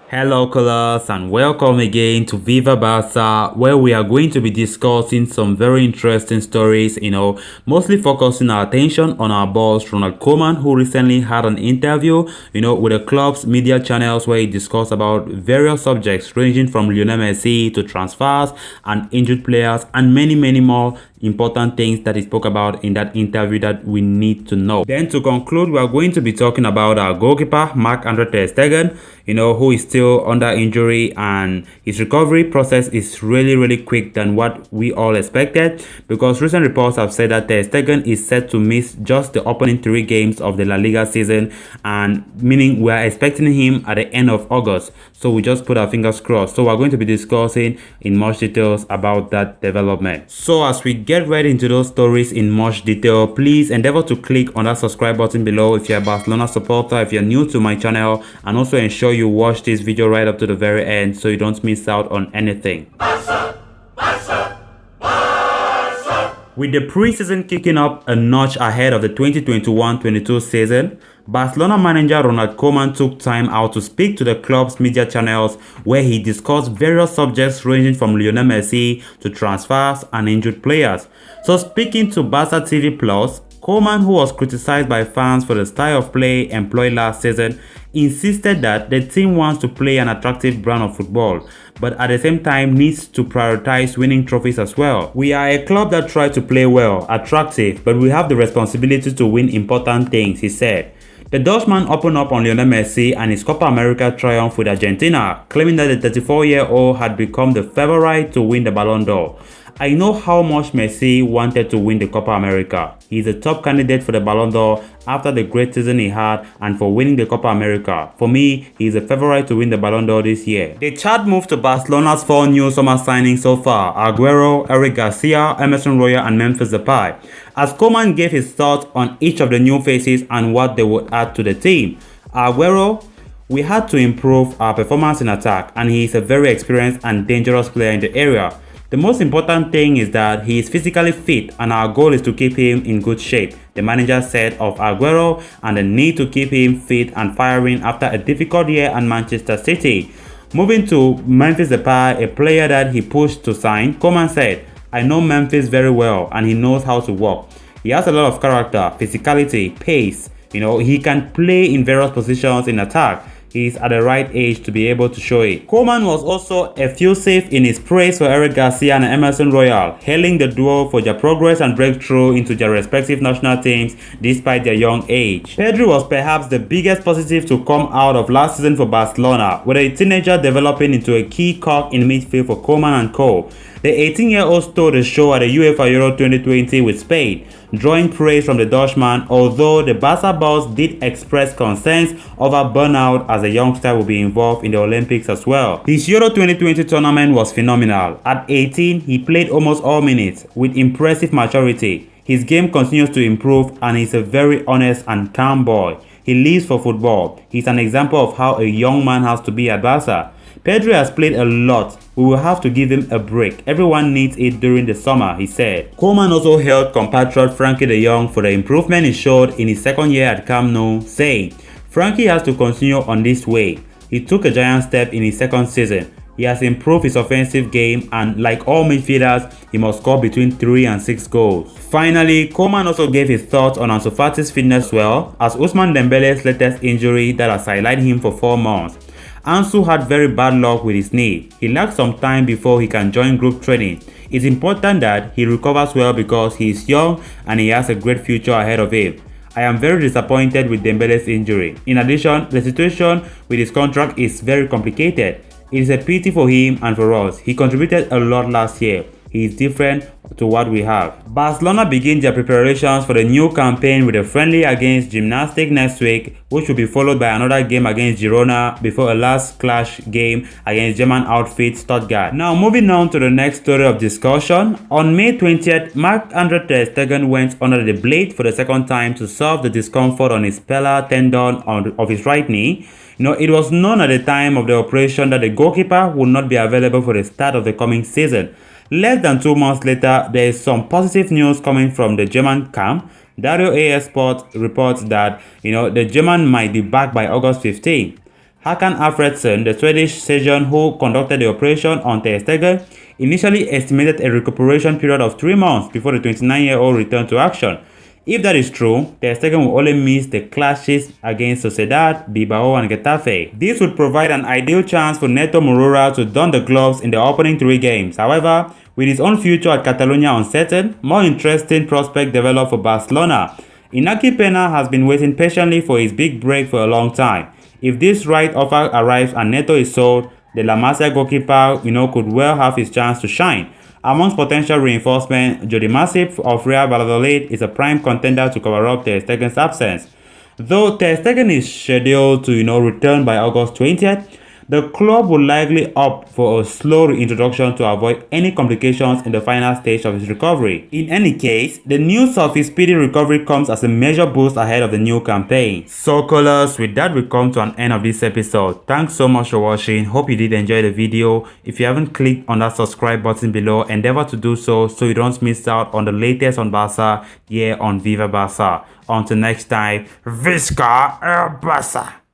Hello colors and welcome again to Viva Barca, where we are going to be discussing some very interesting stories, mostly focusing our attention on our boss Ronald Koeman, who recently had an interview, with the club's media channels where he discussed about various subjects ranging from Lionel Messi to transfers and injured players and many more important things that he spoke about in that interview that we need to know. Then to conclude, we are going to be talking about our goalkeeper Marc-Andre Ter Stegen, who is still under injury, and his recovery process is really quick than what we all expected, because recent reports have said that Ter Stegen is set to miss just the opening 3 games of the La Liga season, and meaning we are expecting him at the end of August. So we just put our fingers crossed. So we're going to be discussing in much details about that development. So as we get ready into those stories in much detail, please endeavor to click on that subscribe button below if you're a Barcelona supporter, if you're new to my channel, and also ensure you watch this video right up to the very end so you don't miss out on anything. Barca! Barca! Barca! With the preseason kicking up a notch ahead of the 2021-22 season, Barcelona manager Ronald Koeman took time out to speak to the club's media channels, where he discussed various subjects ranging from Lionel Messi to transfers and injured players. So speaking to Barca TV Plus, Koeman, who was criticized by fans for the style of play employed last season, insisted that the team wants to play an attractive brand of football, but at the same time needs to prioritize winning trophies as well. We are a club that tries to play well, attractive, but we have the responsibility to win important things, he said. The Dutchman opened up on Lionel Messi and his Copa America triumph with Argentina, claiming that the 34-year-old had become the favorite to win the Ballon d'Or. I know how much Messi wanted to win the Copa America. He is a top candidate for the Ballon d'Or after the great season he had and for winning the Copa America. For me, he is a favorite to win the Ballon d'Or this year. The chat moved to Barcelona's 4 new summer signings so far: Agüero, Eric Garcia, Emerson Royal and Memphis Depay, as Koeman gave his thoughts on each of the new faces and what they would add to the team. Agüero: we had to improve our performance in attack, and he is a very experienced and dangerous player in the area. The most important thing is that he is physically fit, and our goal is to keep him in good shape, the manager said of Agüero and the need to keep him fit and firing after a difficult year at Manchester City. Moving to Memphis Depay, a player that he pushed to sign, Koeman said, "I know Memphis very well and he knows how to work. He has a lot of character, physicality, pace. He can play in various positions in attack. He is at the right age to be able to show it." Koeman was also effusive in his praise for Eric Garcia and Emerson Royal, hailing the duo for their progress and breakthrough into their respective national teams despite their young age. Pedri was perhaps the biggest positive to come out of last season for Barcelona, with a teenager developing into a key cog in midfield for Koeman and co. The 18-year-old stole the show at the UEFA Euro 2020 with Spain, drawing praise from the Dutchman, although the Barca boss did express concerns over burnout as the youngster will be involved in the Olympics as well. His Euro 2020 tournament was phenomenal. At 18, he played almost all minutes with impressive maturity. His game continues to improve and he's a very honest and calm boy. He lives for football. He's an example of how a young man has to be at Barca. Pedri has played a lot. We will have to give him a break. Everyone needs it during the summer, he said. Koeman also hailed compatriot Frankie de Jong for the improvement he showed in his second year at Camp Nou, saying, "Frankie has to continue on this way. He took a giant step in his second season. He has improved his offensive game, and like all midfielders, he must score between 3 and 6 goals." Finally, Koeman also gave his thoughts on Ansu Fati's fitness as Ousmane Dembele's latest injury that has sidelined him for 4 months. Ansu had very bad luck with his knee. He lacks some time before he can join group training. It's important that he recovers well because he is young and he has a great future ahead of him. I am very disappointed with Dembele's injury. In addition, the situation with his contract is very complicated. It is a pity for him and for us. He contributed a lot last year. He he is different to what we have. Barcelona begin their preparations for the new campaign with a friendly against Gymnastic next week, which will be followed by another game against Girona before a last clash game against German outfit Stuttgart. Now moving on to the next story of discussion. On May 20th, Marc-Andre Ter Stegen went under the blade for the second time to solve the discomfort on his patellar tendon of his right knee. It was known at the time of the operation that the goalkeeper would not be available for the start of the coming season. Less than 2 months later, there is some positive news coming from the German camp. Dario AS Sport reports that the German might be back by August 15. Hakan Alfredson, the Swedish surgeon who conducted the operation on Ter Stegen, initially estimated a recuperation period of 3 months before the 29-year-old returned to action. If that is true, Ter Stegen will only miss the clashes against Sociedad, Bilbao and Getafe. This would provide an ideal chance for Neto Moreira to don the gloves in the opening 3 games. However, with his own future at Catalonia uncertain, more interesting prospect developed for Barcelona. Inaki Pena has been waiting patiently for his big break for a long time. If this right offer arrives and Neto is sold, the La Masia goalkeeper could well have his chance to shine. Amongst potential reinforcement, Jody Masip of Real Valladolid is a prime contender to cover up Ter Stegen's absence. Though Ter Stegen is scheduled to return by August 20th, the club will likely opt for a slow reintroduction to avoid any complications in the final stage of his recovery. In any case, the news of his speedy recovery comes as a major boost ahead of the new campaign. So callers, with that we come to an end of this episode. Thanks so much for watching. Hope you did enjoy the video. If you haven't clicked on that subscribe button below, endeavor to do so you don't miss out on the latest on Barca here on Viva Barca. Until next time, Visca el Barca!